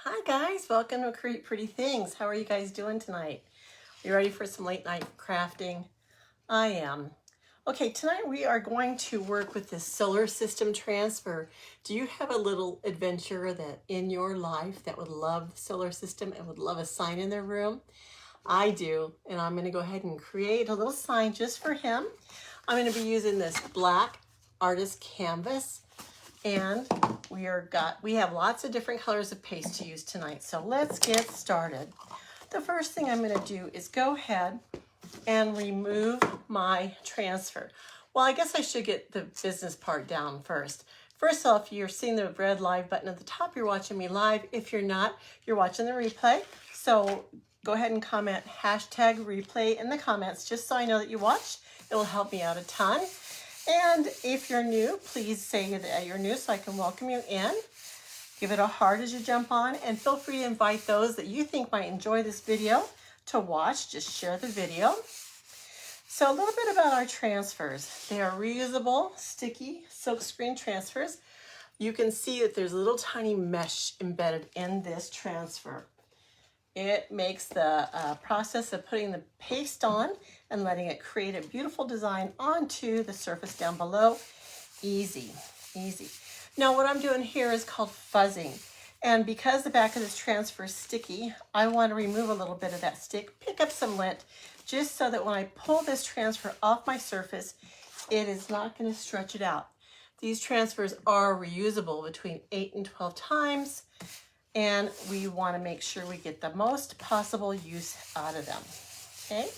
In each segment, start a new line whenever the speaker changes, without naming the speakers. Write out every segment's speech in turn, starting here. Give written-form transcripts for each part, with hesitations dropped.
Hi guys, welcome to Create Pretty Things. How are you guys doing tonight? Are you ready for some late night crafting? I am. Okay, tonight we are going to work with this solar system transfer. Do you have a little adventurer that in your life that would love the solar system and would love a sign in their room? I do, and I'm going to go ahead and create a little sign just for him. I'm going to be using this black artist canvas. And we have lots of different colors of paste to use tonight. So let's get started. The first thing I'm going to do is go ahead and remove my transfer. Well, I guess I should get the business part down first. First off, you're seeing the red live button at the top. You're watching me live. If you're not, you're watching the replay. So go ahead and comment hashtag replay in the comments just so I know that you watched. It will help me out a ton. And if you're new, please say that you're new so I can welcome you in. Give it a heart as you jump on, and feel free to invite those that you think might enjoy this video to watch. Just share the video. So a little bit about our transfers. They are reusable, sticky, silkscreen transfers. You can see that there's a little tiny mesh embedded in this transfer. It makes the process of putting the paste on and letting it create a beautiful design onto the surface down below easy. Now what I'm doing here is called fuzzing. And because the back of this transfer is sticky, I want to remove a little bit of that stick, pick up some lint, just so that when I pull this transfer off my surface, it is not going to stretch it out. These transfers are reusable between 8 and 12 times. And we want to make sure we get the most possible use out of them, okay?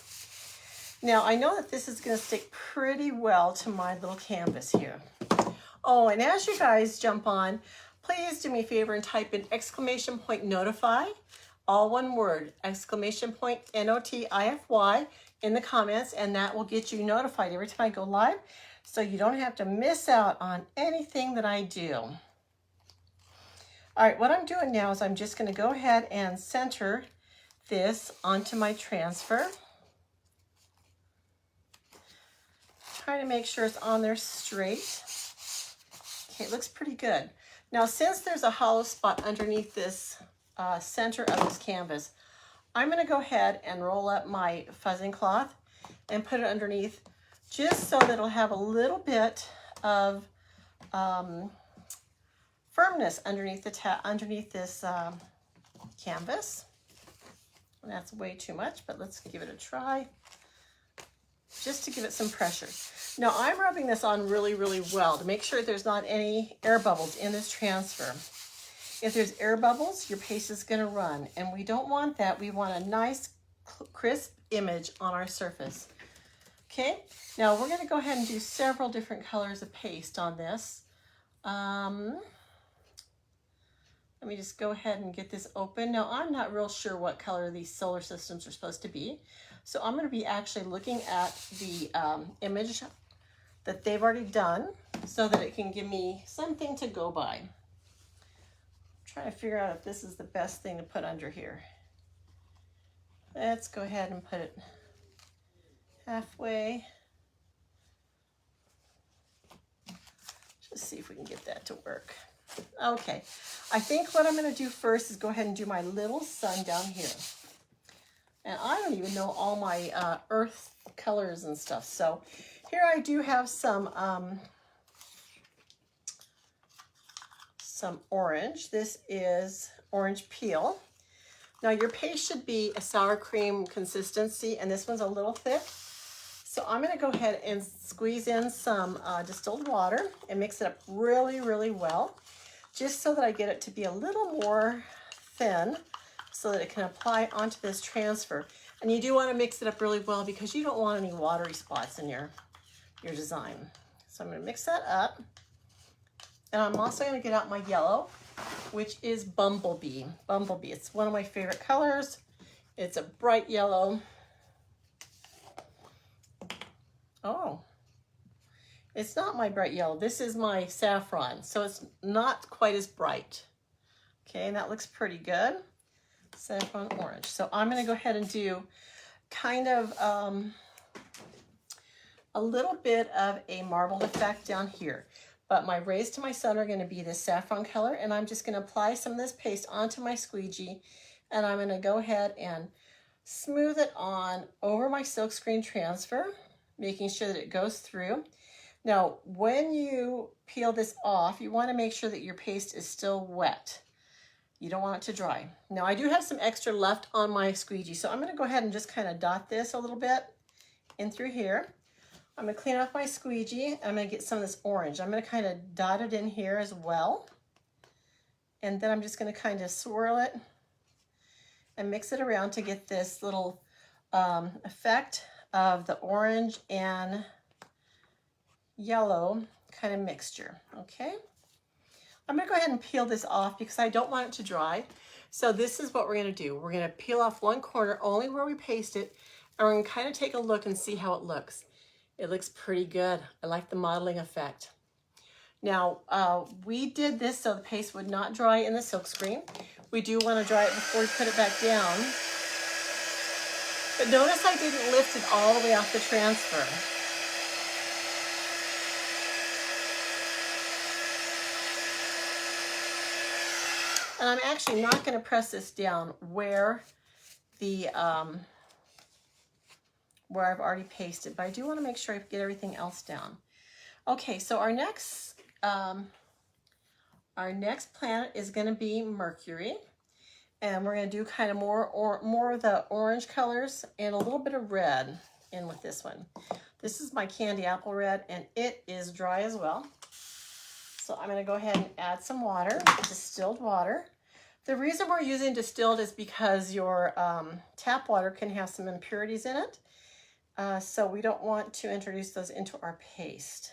Now, I know that this is going to stick pretty well to my little canvas here. Oh, and as you guys jump on, please do me a favor and type in !notify, all one word, !NOTIFY in the comments, and that will get you notified every time I go live, so you don't have to miss out on anything that I do. All right, what I'm doing now is I'm just going to go ahead and center this onto my transfer. Trying to make sure it's on there straight. Okay, it looks pretty good. Now, since there's a hollow spot underneath this center of this canvas, I'm going to go ahead and roll up my fuzzing cloth and put it underneath just so that it'll have a little bit of firmness underneath this canvas. And that's way too much, but let's give it a try just to give it some pressure. Now I'm rubbing this on really well to make sure there's not any air bubbles in this transfer. If there's air bubbles, your paste is going to run, and we don't want that. We want a nice crisp image on our surface. Okay, now we're going to go ahead and do several different colors of paste on this. Let me just go ahead and get this open. Now, I'm not real sure what color these solar systems are supposed to be. So I'm going to be actually looking at the image that they've already done so that it can give me something to go by. I'm trying to figure out if this is the best thing to put under here. Let's go ahead and put it halfway. Just see if we can get that to work. Okay, I think what I'm going to do first is go ahead and do my little sun down here. And I don't even know all my earth colors and stuff. So here I do have some orange. This is orange peel. Now your paste should be a sour cream consistency, and this one's a little thick. So I'm going to go ahead and squeeze in some distilled water and mix it up really well, just so that I get it to be a little more thin so that it can apply onto this transfer. And you do want to mix it up really well because you don't want any watery spots in your design. So I'm going to mix that up. And I'm also going to get out my yellow, which is Bumblebee. Bumblebee, it's one of my favorite colors. It's a bright yellow. Oh, it's not my bright yellow. This is my saffron, so it's not quite as bright. Okay, and that looks pretty good. Saffron orange. So I'm going to go ahead and do kind of a little bit of a marbled effect down here. but my rays to my sun are going to be this saffron color, and I'm just going to apply some of this paste onto my squeegee, and I'm going to go ahead and smooth it on over my silkscreen transfer, making sure that it goes through. Now, when you peel this off, you want to make sure that your paste is still wet. You don't want it to dry. Now, I do have some extra left on my squeegee, so I'm going to go ahead and just kind of dot this a little bit in through here. I'm going to clean off my squeegee. I'm going to get some of this orange. I'm going to kind of dot it in here as well. And then I'm just going to kind of swirl it and mix it around to get this little effect of the orange and yellow kind of mixture, okay? I'm going to go ahead and peel this off because I don't want it to dry. So this is what we're going to do. We're going to peel off one corner only where we paste it, and we're going to kind of take a look and see how it looks. It looks pretty good. I like the modeling effect. Now, we did this so the paste would not dry in the silkscreen. We do want to dry it before we put it back down. But notice I didn't lift it all the way off the transfer. And I'm actually not going to press this down where the where I've already pasted, but I do want to make sure I get everything else down. Okay, so our next planet is going to be Mercury, and we're going to do kind of more of the orange colors and a little bit of red in with this one. This is my candy apple red, and it is dry as well. So I'm going to go ahead and add some water, distilled water. The reason we're using distilled is because your tap water can have some impurities in it. So we don't want to introduce those into our paste.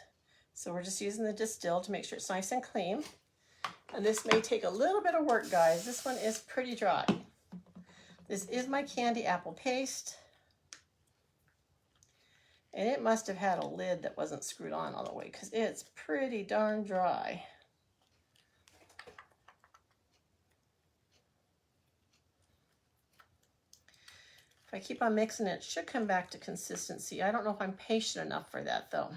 So we're just using the distilled to make sure it's nice and clean. And this may take a little bit of work, guys. This one is pretty dry. This is my candy apple paste. And it must have had a lid that wasn't screwed on all the way because it's pretty darn dry. If I keep on mixing it, it should come back to consistency. I don't know if I'm patient enough for that though.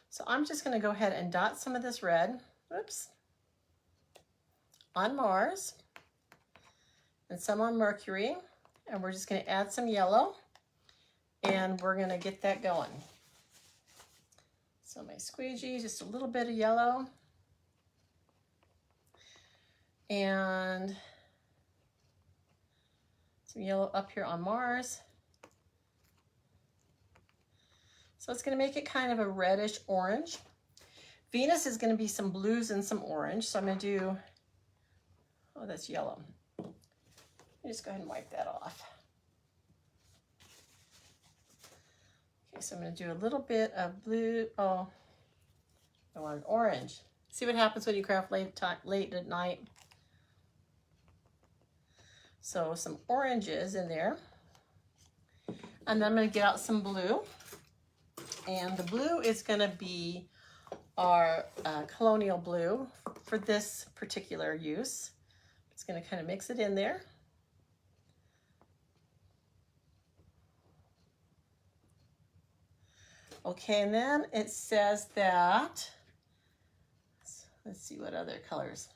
So I'm just going to go ahead and dot some of this red, whoops, on Mars and some on Mercury. And we're just going to add some yellow and we're going to get that going. So my squeegee, just a little bit of yellow and some yellow up here on Mars. So it's going to make it kind of a reddish orange. Venus is going to be some blues and some orange. So I'm going to do, oh, that's yellow. Let me just go ahead and wipe that off. Okay, so I'm going to do a little bit of blue. Oh, I want orange. See what happens when you craft late at night. So some oranges in there. And then I'm going to get out some blue. And the blue is going to be our colonial blue for this particular use. It's going to kind of mix it in there. Okay, and then it says that, let's see what other colors.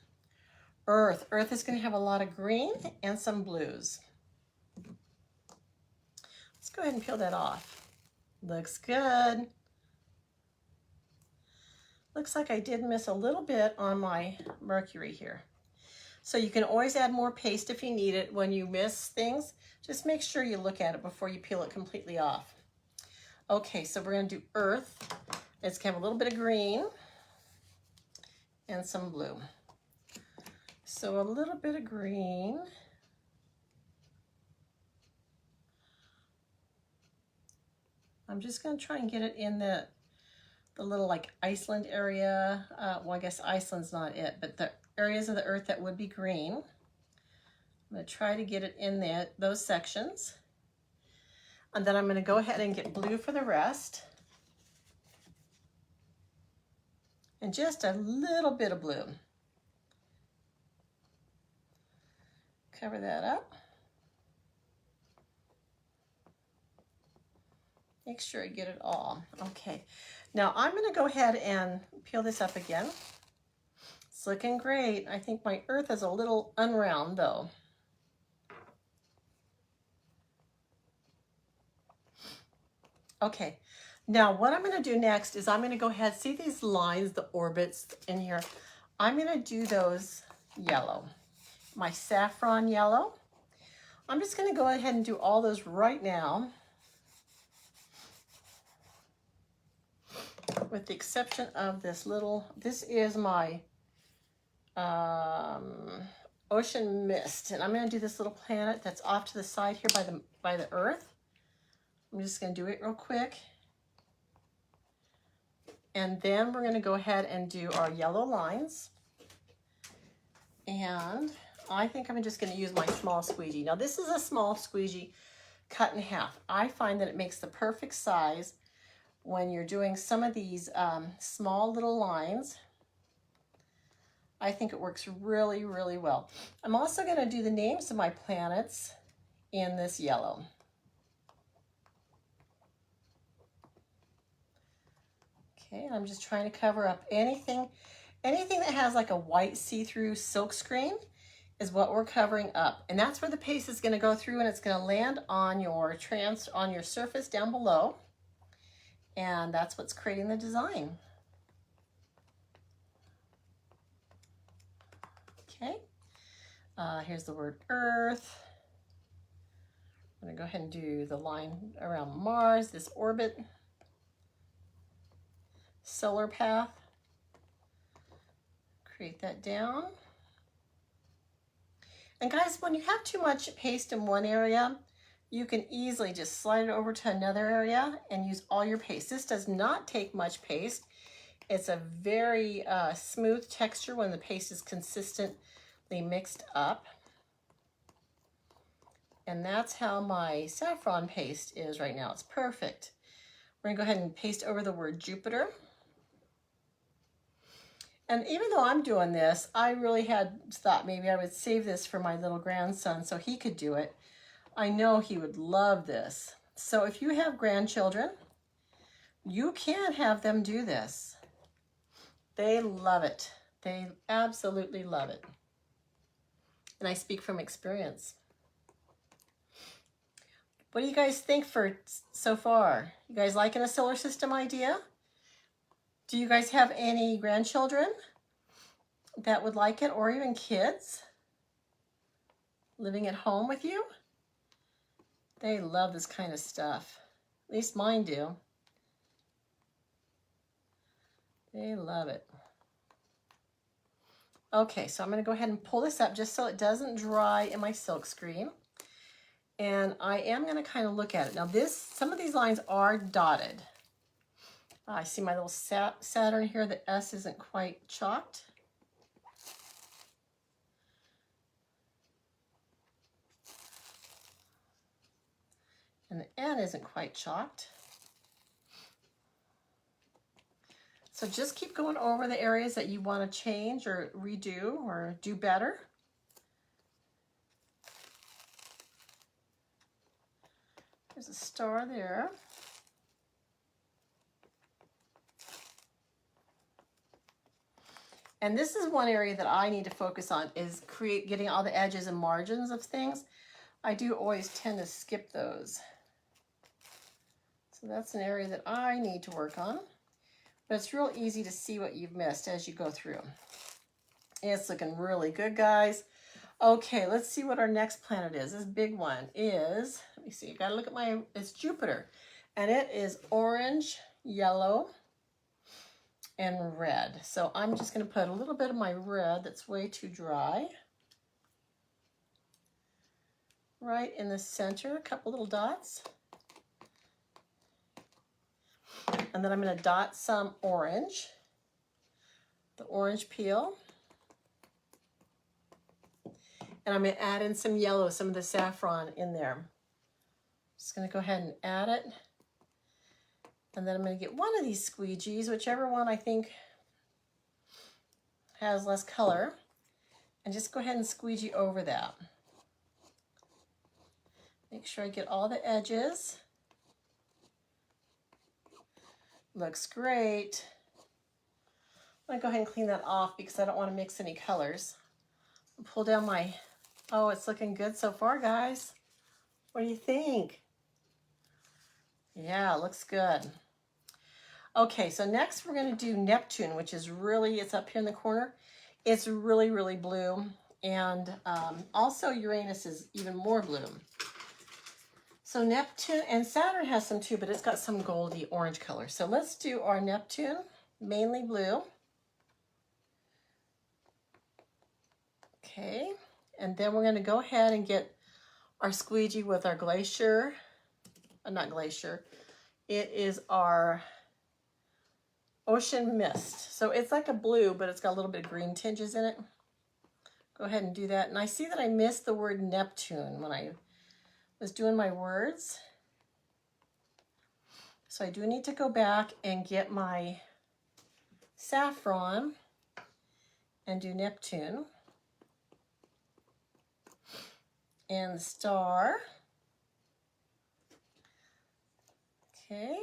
Earth. Earth is going to have a lot of green and some blues. Let's go ahead and peel that off. Looks good. Looks like I did miss a little bit on my Mercury here. So you can always add more paste if you need it when you miss things. Just make sure you look at it before you peel it completely off. Okay, so we're going to do Earth. It's going to have a little bit of green and some blue. So a little bit of green. I'm just going to try and get it in the little like Iceland area. Well, I guess Iceland's not it, but the areas of the Earth that would be green. I'm going to try to get it in there, those sections. And then I'm going to go ahead and get blue for the rest. And just a little bit of blue. Cover that up. Make sure I get it all. Okay, now I'm going to go ahead and peel this up again. It's looking great. I think my earth is a little unround though. Okay, now what I'm going to do next is I'm going to go ahead, see these lines, the orbits in here. I'm going to do those yellow, my saffron yellow. I'm just going to go ahead and do all those right now, with the exception of this little, this is my ocean mist, and I'm going to do this little planet that's off to the side here by the earth. I'm just going to do it real quick. And then we're going to go ahead and do our yellow lines. And I think I'm just going to use my small squeegee. Now this is a small squeegee cut in half. I find that it makes the perfect size when you're doing some of these small little lines. I think it works really, really well. I'm also going to do the names of my planets in this yellow. Okay, I'm just trying to cover up anything that has like a white see-through silk screen is what we're covering up. And that's where the paste is going to go through, and it's going to land on your surface down below. And that's what's creating the design. Okay, here's the word Earth. I'm going to go ahead and do the line around Mars, this orbit, solar path. Create that down. And guys, when you have too much paste in one area, you can easily just slide it over to another area and use all your paste. This does not take much paste. It's a very smooth texture when the paste is consistently mixed up. And that's how my saffron paste is right now. It's perfect. We're gonna go ahead and paste over the word Jupiter. And even though I'm doing this, I really had thought maybe I would save this for my little grandson so he could do it. I know he would love this. So if you have grandchildren, you can have them do this. They love it. They absolutely love it. And I speak from experience. What do you guys think for so far? You guys liking a solar system idea? Do you guys have any grandchildren that would like it, or even kids living at home with you? They love this kind of stuff. At least mine do. They love it. Okay, so I'm going to go ahead and pull this up just so it doesn't dry in my silk screen. And I am going to kind of look at it. Now some of these lines are dotted. I see my little Saturn here. The S isn't quite chalked. And the N isn't quite chalked. So just keep going over the areas that you want to change or redo or do better. There's a star there. And this is one area that I need to focus on, is getting all the edges and margins of things. I do always tend to skip those. So that's an area that I need to work on. But it's real easy to see what you've missed as you go through. It's looking really good, guys. Okay, let's see what our next planet is. This big one is, let me see, you gotta look at it's Jupiter. And it is orange, yellow, and red. So I'm just gonna put a little bit of my red that's way too dry right in the center, a couple little dots. And then I'm going to dot some orange, the orange peel. And I'm going to add in some yellow, some of the saffron in there. Just going to go ahead and add it. And then I'm going to get one of these squeegees, whichever one I think has less color, and just go ahead and squeegee over that. Make sure I get all the edges. Looks great. I'm gonna go ahead and clean that off because I don't want to mix any colors. Pull down my, oh, it's looking good so far, guys. What do you think? Yeah, it looks good. Okay, so next we're gonna do Neptune, which is really, it's up here in the corner. It's really, really blue. And also Uranus is even more blue. So Neptune, and Saturn has some too, but it's got some goldy orange color. So let's do our Neptune, mainly blue. Okay, and then we're gonna go ahead and get our squeegee with our glacier, not glacier, it is our ocean mist. So it's like a blue, but it's got a little bit of green tinges in it. Go ahead and do that. And I see that I missed the word Neptune when I was doing my words. So I do need to go back and get my saffron and do Neptune. And the star. Okay.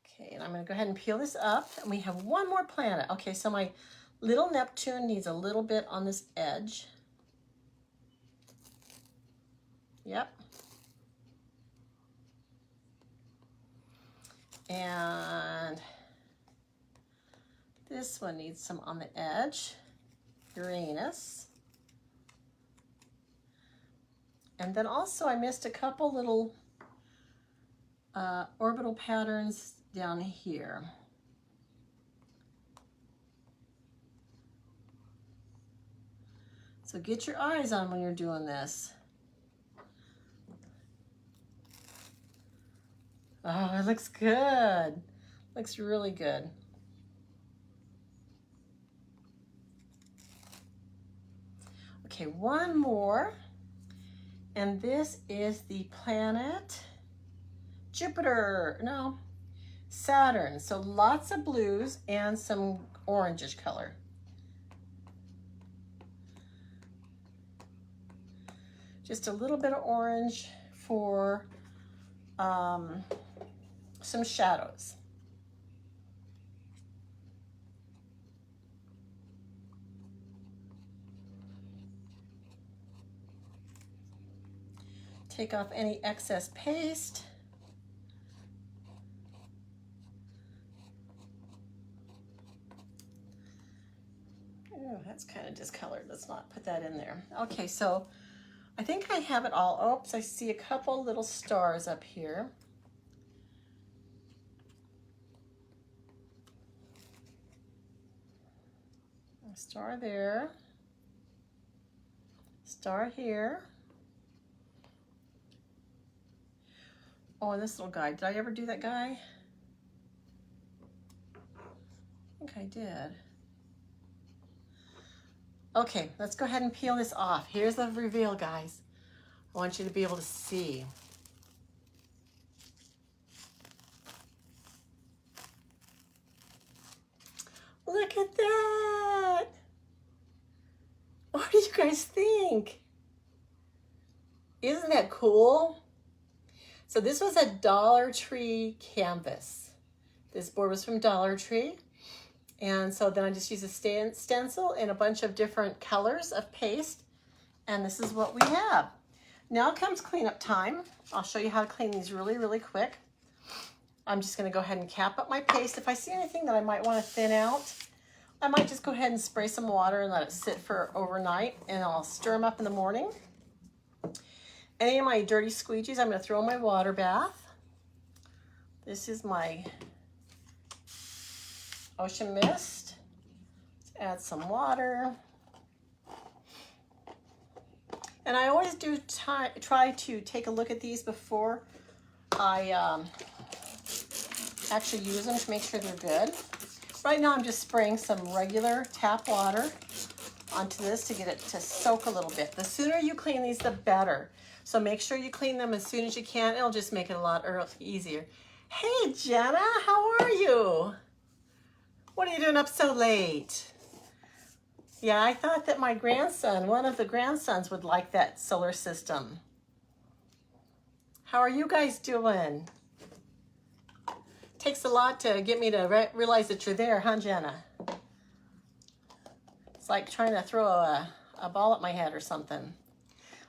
Okay, and I'm going to go ahead and peel this up. And we have one more planet. Okay, so my little Neptune needs a little bit on this edge. Yep. And this one needs some on the edge. Uranus. And then also I missed a couple little orbital patterns down here. So get your eyes on when you're doing this. Oh, it looks good. Looks really good. Okay, one more. And this is the planet Jupiter. No, Saturn. So lots of blues and some orangish color. Just a little bit of orange for some shadows. Take off any excess paste. Oh, that's kind of discolored. Let's not put that in there. Okay, so I think I have it all. Oops, I see a couple little stars up here. A star there. Star here. Oh, and this little guy. Did I ever do that guy? I think I did. Okay, let's go ahead and peel this off. Here's the reveal, guys. I want you to be able to see. Look at that. What do you guys think? Isn't that cool? So this was a Dollar Tree canvas. This board was from Dollar Tree. And so then I just used a stencil and a bunch of different colors of paste. And this is what we have. Now comes cleanup time. I'll show you how to clean these really, really quick. I'm just gonna go ahead and cap up my paste. If I see anything that I might wanna thin out, I might just go ahead and spray some water and let it sit for overnight, and I'll stir them up in the morning. Any of my dirty squeegees, I'm gonna throw in my water bath. This is my ocean mist. Let's add some water. And I always do try to take a look at these before I actually use them to make sure they're good. Right now I'm just spraying some regular tap water onto this to get it to soak a little bit. The sooner you clean these, the better. So make sure you clean them as soon as you can. It'll just make it a lot easier. Hey, Jenna, how are you? What are you doing up so late? Yeah, I thought that my grandson, one of the grandsons, would like that solar system. How are you guys doing? Takes a lot to get me to realize that you're there, huh, Jenna? It's like trying to throw a ball at my head or something.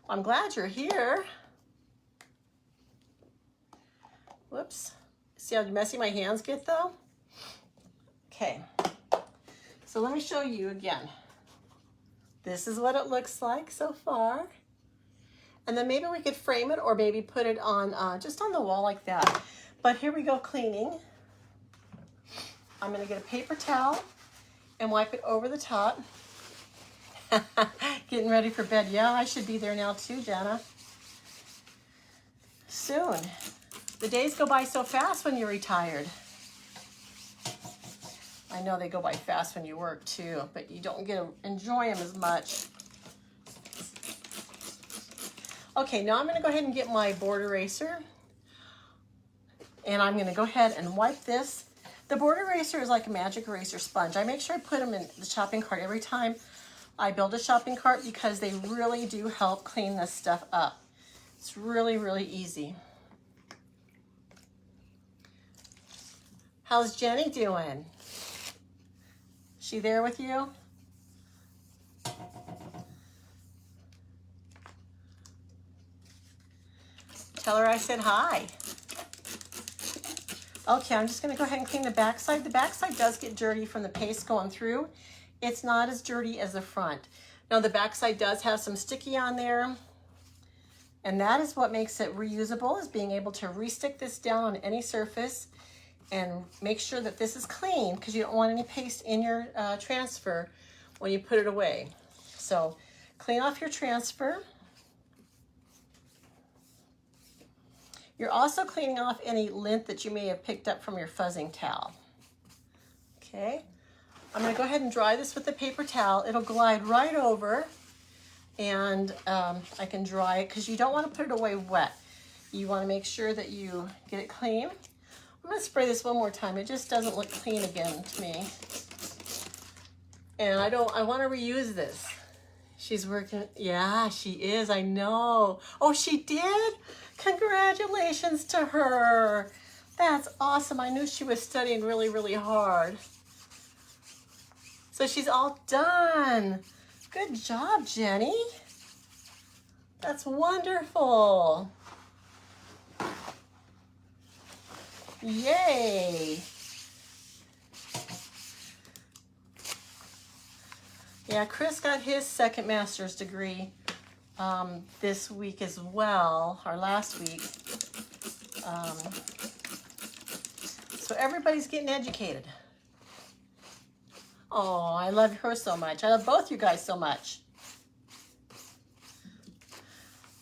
Well, I'm glad you're here. Whoops. See how messy my hands get though? Okay. So let me show you again. This is what it looks like so far. And then maybe we could frame it or maybe put it on just on the wall like that. But here we go cleaning. I'm gonna get a paper towel and wipe it over the top. Getting ready for bed. Yeah, I should be there now too, Jenna. Soon. The days go by so fast when you're retired. I know they go by fast when you work too, but you don't get to enjoy them as much. Okay, now I'm going to go ahead and get my board eraser. And I'm going to go ahead and wipe this. The board eraser is like a magic eraser sponge. I make sure I put them in the shopping cart every time I build a shopping cart because they really do help clean this stuff up. It's really, really easy. How's Jenny doing? She there with you? Tell her I said hi. Okay, I'm just gonna go ahead and clean the backside. The backside does get dirty from the paste going through. It's not as dirty as the front. Now the backside does have some sticky on there, and that is what makes it reusable, is being able to re-stick this down on any surface and make sure that this is clean because you don't want any paste in your transfer when you put it away. So clean off your transfer. You're also cleaning off any lint that you may have picked up from your fuzzing towel. Okay, I'm gonna go ahead and dry this with the paper towel. It'll glide right over, and I can dry it because you don't want to put it away wet. You want to make sure that you get it clean. I'm gonna spray this one more time. It just doesn't look clean again to me. And I want to reuse this. She's working, yeah, she is, I know. Oh, she did? Congratulations to her. That's awesome. I knew she was studying really, really hard. So she's all done. Good job, Jenny. That's wonderful. Yay. Yeah, Chris got his second master's degree this week as well, or last week. So everybody's getting educated. Oh, I love her so much. I love both you guys so much.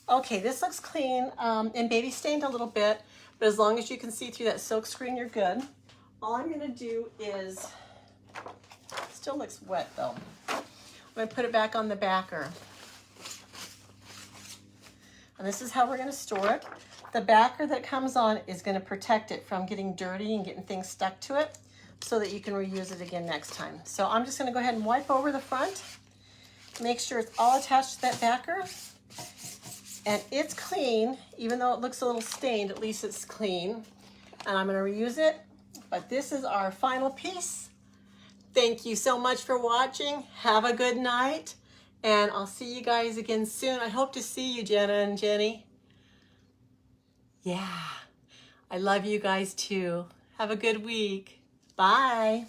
Okay, this looks clean and baby stained a little bit, but as long as you can see through that silk screen, you're good. All I'm gonna do is, still looks wet though. I'm gonna put it back on the backer. And this is how we're gonna store it. The backer that comes on is gonna protect it from getting dirty and getting things stuck to it so that you can reuse it again next time. So I'm just gonna go ahead and wipe over the front, make sure it's all attached to that backer. And it's clean, even though it looks a little stained, at least it's clean. And I'm gonna reuse it, but this is our final piece. Thank you so much for watching. Have a good night, and I'll see you guys again soon. I hope to see you, Jenna and Jenny. Yeah, I love you guys too. Have a good week. Bye.